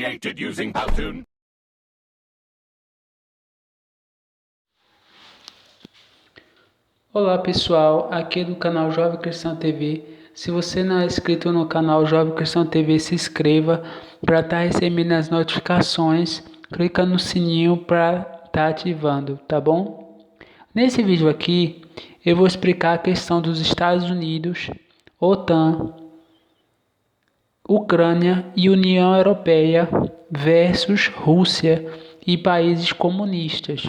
created using Powtoon. Olá pessoal, aqui é do canal Jovem Cristão TV. Se você não é inscrito no canal Jovem Cristão TV, se inscreva para estar recebendo as notificações. Clica no sininho para estar ativando, tá bom? Nesse vídeo aqui, eu vou explicar a questão dos Estados Unidos, OTAN, Ucrânia e União Europeia versus Rússia e países comunistas.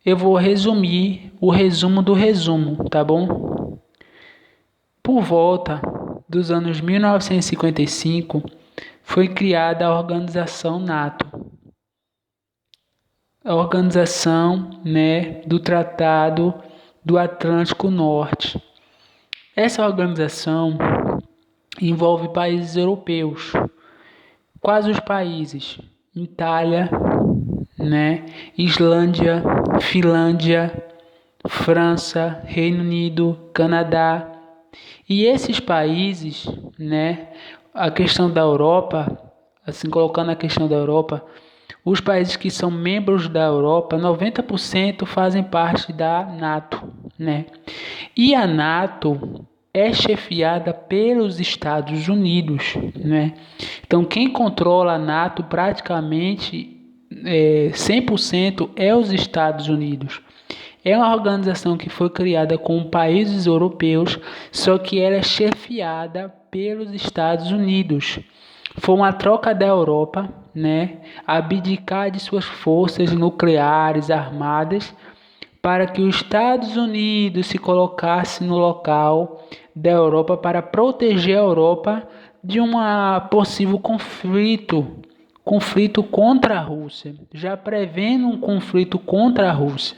Eu vou resumir o resumo do resumo, tá bom? Por volta dos anos 1955, foi criada a organização NATO, a organização, do Tratado do Atlântico Norte. Essa organização envolve países europeus. Quais os países? Itália, Islândia, Finlândia, França, Reino Unido, Canadá. E esses países, a questão da Europa, assim colocando a questão da Europa, os países que são membros da Europa, 90% fazem parte da NATO, E a NATO é chefiada pelos Estados Unidos, Então quem controla a NATO praticamente 100% é os Estados Unidos. É uma organização que foi criada com países europeus, só que ela é chefiada pelos Estados Unidos. Foi uma troca da Europa, abdicar de suas forças nucleares armadas para que os Estados Unidos se colocasse no local da Europa para proteger a Europa de um possível conflito contra a Rússia, já prevendo um conflito contra a Rússia,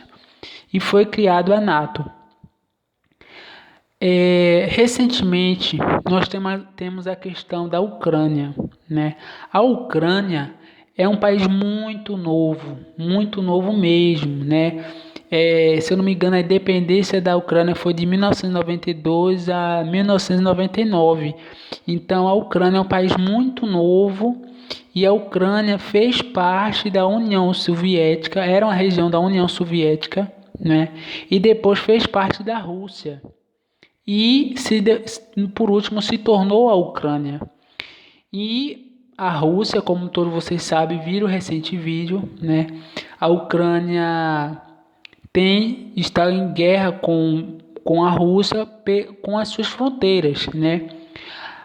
e foi criado a NATO. Recentemente, nós temos a questão da Ucrânia, A Ucrânia é um país muito novo mesmo, se eu não me engano, a independência da Ucrânia foi de 1992 a 1999. Então, a Ucrânia é um país muito novo. E a Ucrânia fez parte da União Soviética, era uma região da União Soviética, E depois fez parte da Rússia. E por último se tornou a Ucrânia. E a Rússia, como todos vocês sabem, viram o recente vídeo, A Ucrânia está em guerra com a Rússia com as suas fronteiras,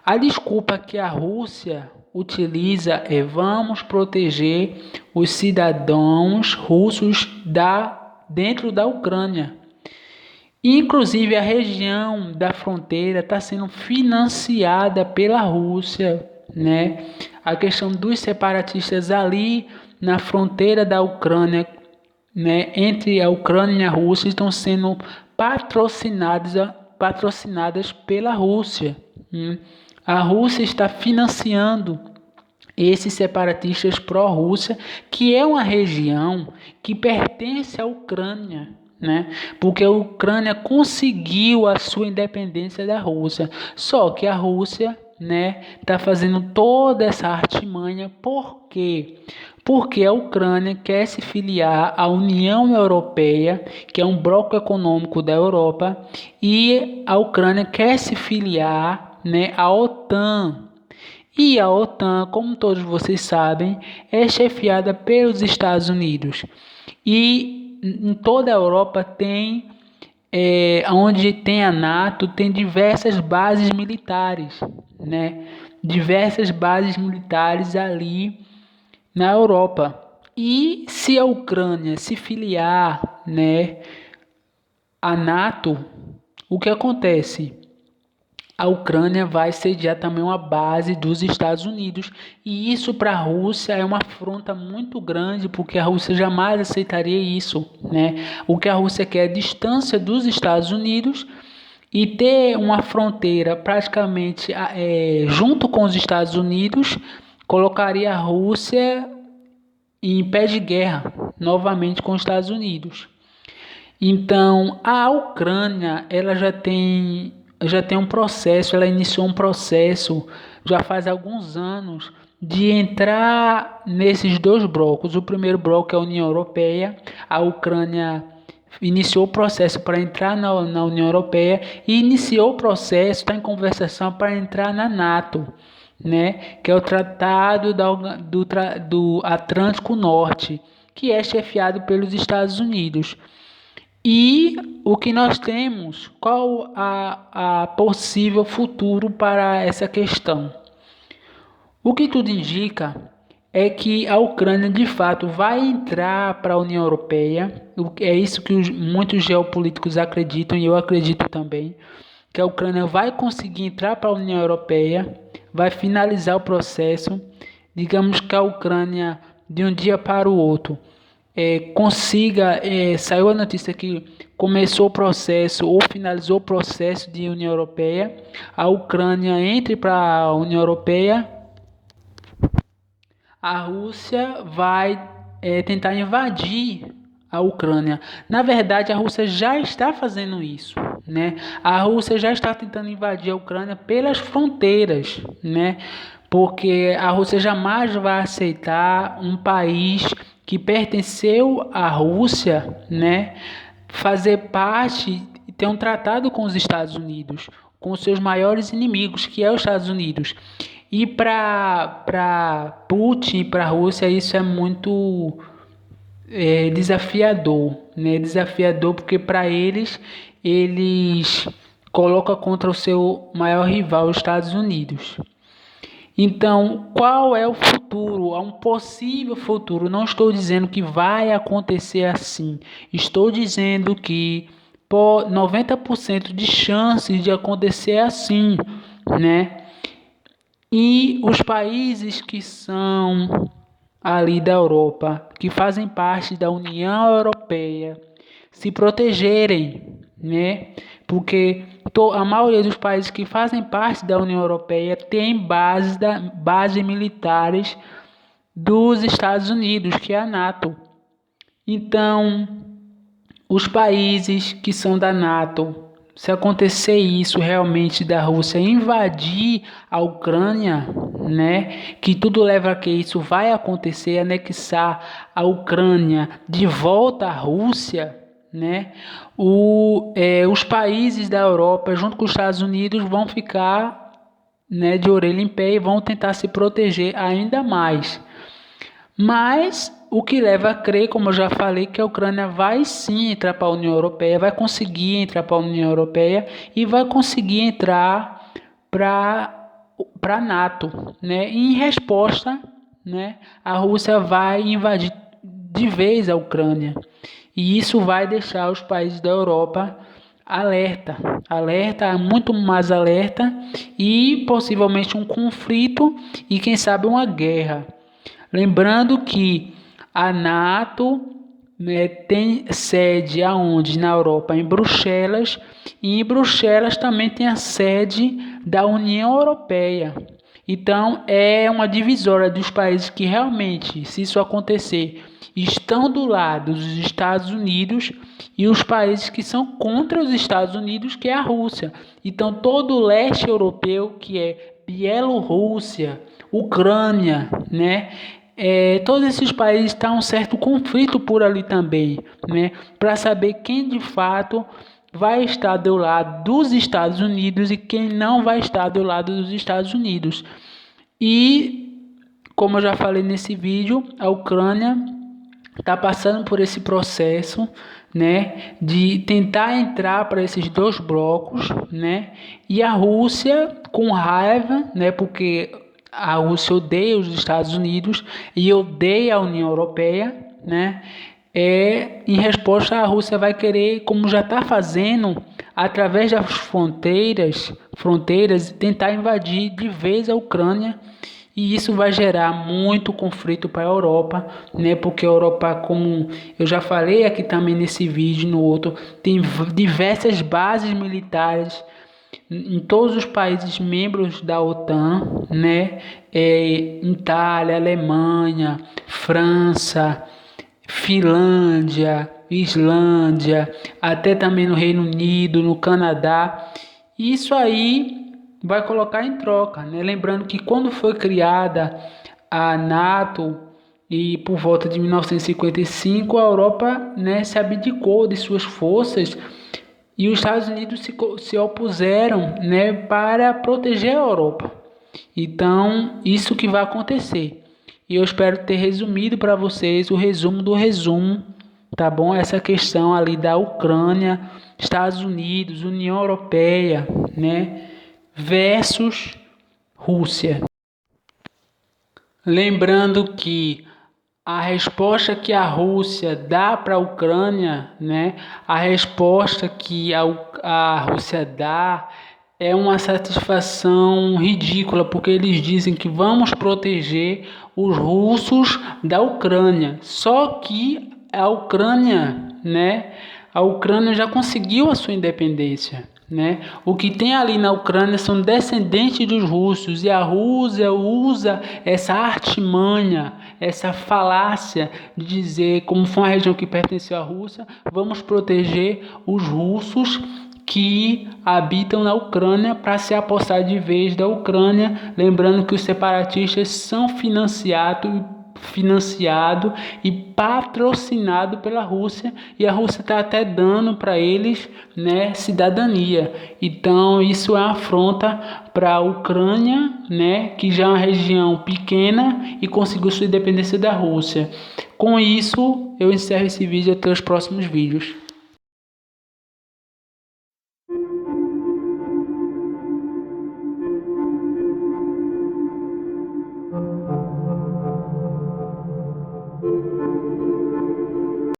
A desculpa que a Rússia utiliza é: vamos proteger os cidadãos russos dentro da Ucrânia. Inclusive a região da fronteira está sendo financiada pela Rússia, A questão dos separatistas ali na fronteira da Ucrânia, entre a Ucrânia e a Rússia, estão sendo patrocinadas pela Rússia. A Rússia está financiando esses separatistas pró-Rússia, que é uma região que pertence à Ucrânia, Porque a Ucrânia conseguiu a sua independência da Rússia. Só que a Rússia, está fazendo toda essa artimanha. Por quê? Porque a Ucrânia quer se filiar à União Europeia, que é um bloco econômico da Europa, e a Ucrânia quer se filiar a OTAN. E a OTAN, como todos vocês sabem, é chefiada pelos Estados Unidos. E em toda a Europa onde tem a NATO, tem diversas bases militares, Diversas bases militares ali na Europa. E se a Ucrânia se filiar, à NATO, o que acontece? A Ucrânia vai sediar também uma base dos Estados Unidos. E isso para a Rússia é uma afronta muito grande, porque a Rússia jamais aceitaria isso, O que a Rússia quer é a distância dos Estados Unidos e ter uma fronteira praticamente junto com os Estados Unidos, colocaria a Rússia em pé de guerra novamente com os Estados Unidos. Então, a Ucrânia ela já tem um processo, ela iniciou um processo já faz alguns anos de entrar nesses dois blocos. O primeiro bloco é a União Europeia. A Ucrânia iniciou o processo para entrar na União Europeia e iniciou o processo, está em conversação para entrar na NATO, né? Que é o Tratado do Atlântico Norte, que é chefiado pelos Estados Unidos. E o que nós temos, qual a possível futuro para essa questão? O que tudo indica é que a Ucrânia de fato vai entrar para a União Europeia. É isso que muitos geopolíticos acreditam e eu acredito também, que a Ucrânia vai conseguir entrar para a União Europeia, vai finalizar o processo. Digamos que a Ucrânia, de um dia para o outro, saiu a notícia que começou o processo ou finalizou o processo de União Europeia, a Ucrânia entre para a União Europeia, a Rússia vai tentar invadir a Ucrânia. Na verdade, a Rússia já está fazendo isso, né? A Rússia já está tentando invadir a Ucrânia pelas fronteiras, né? Porque a Rússia jamais vai aceitar um país que pertenceu à Rússia, né, fazer parte e ter um tratado com os Estados Unidos, com os seus maiores inimigos, que é os Estados Unidos. E para Putin, para a Rússia, isso é muito desafiador, né? Desafiador porque para eles colocam contra o seu maior rival, os Estados Unidos. Então, qual é o futuro? Há um possível futuro. Não estou dizendo que vai acontecer assim. Estou dizendo que 90% de chances de acontecer assim, né? E os países que são ali da Europa, que fazem parte da União Europeia, se protegerem, né? Porque a maioria dos países que fazem parte da União Europeia tem bases militares dos Estados Unidos, que é a NATO. Então, os países que são da NATO, se acontecer isso realmente da Rússia invadir a Ucrânia, né, que tudo leva a que isso vai acontecer, anexar a Ucrânia de volta à Rússia, né, os países da Europa, junto com os Estados Unidos, vão ficar, né, de orelha em pé e vão tentar se proteger ainda mais. Mas o que leva a crer, como eu já falei, que a Ucrânia vai sim entrar para a União Europeia, vai conseguir entrar para a União Europeia e vai conseguir entrar para a NATO, né? E em resposta, né, a Rússia vai invadir de vez a Ucrânia. E isso vai deixar os países da Europa muito mais alerta e possivelmente um conflito e quem sabe uma guerra. Lembrando que a NATO, né, tem sede aonde? Na Europa, em Bruxelas, e em Bruxelas também tem a sede da União Europeia. Então é uma divisória dos países que realmente, se isso acontecer, estão do lado dos Estados Unidos e os países que são contra os Estados Unidos, que é a Rússia. Então todo o leste europeu, que é Bielorrússia, Ucrânia, né? Todos esses países estão um certo conflito por ali também, né? Para saber quem de fato vai estar do lado dos Estados Unidos e quem não vai estar do lado dos Estados Unidos. E, como eu já falei nesse vídeo, a Ucrânia está passando por esse processo, né, de tentar entrar para esses dois blocos, né? E a Rússia com raiva, né? Porque a Rússia odeia os Estados Unidos e odeia a União Europeia, né? Em resposta, a Rússia vai querer, como já está fazendo, através das fronteiras, tentar invadir de vez a Ucrânia. E isso vai gerar muito conflito para a Europa, né? Porque a Europa, como eu já falei aqui também nesse vídeo e no outro, tem diversas bases militares em todos os países membros da OTAN, né? Itália, Alemanha, França, Finlândia, Islândia, até também no Reino Unido, no Canadá. Isso aí vai colocar em troca, né? Lembrando que quando foi criada a NATO e por volta de 1955 a Europa, né, se abdicou de suas forças e os Estados Unidos se opuseram, né, para proteger a Europa. Então, isso que vai acontecer. E eu espero ter resumido para vocês o resumo do resumo, tá bom? Essa questão ali da Ucrânia, Estados Unidos, União Europeia, né, versus Rússia. Lembrando que a resposta que a Rússia dá para a Ucrânia, né, a resposta que a Rússia dá é uma satisfação ridícula, porque eles dizem que vamos proteger os russos da Ucrânia. Só que a Ucrânia, né, a Ucrânia já conseguiu a sua independência. Né? O que tem ali na Ucrânia são descendentes dos russos e a Rússia usa essa artimanha, essa falácia de dizer, como foi uma região que pertenceu à Rússia, vamos proteger os russos que habitam na Ucrânia para se apossar de vez da Ucrânia, lembrando que os separatistas são financiado e patrocinado pela Rússia e a Rússia está até dando para eles, né, cidadania. Então isso é uma afronta para a Ucrânia, né, que já é uma região pequena e conseguiu sua independência da Rússia. Com isso eu encerro esse vídeo, até os próximos vídeos.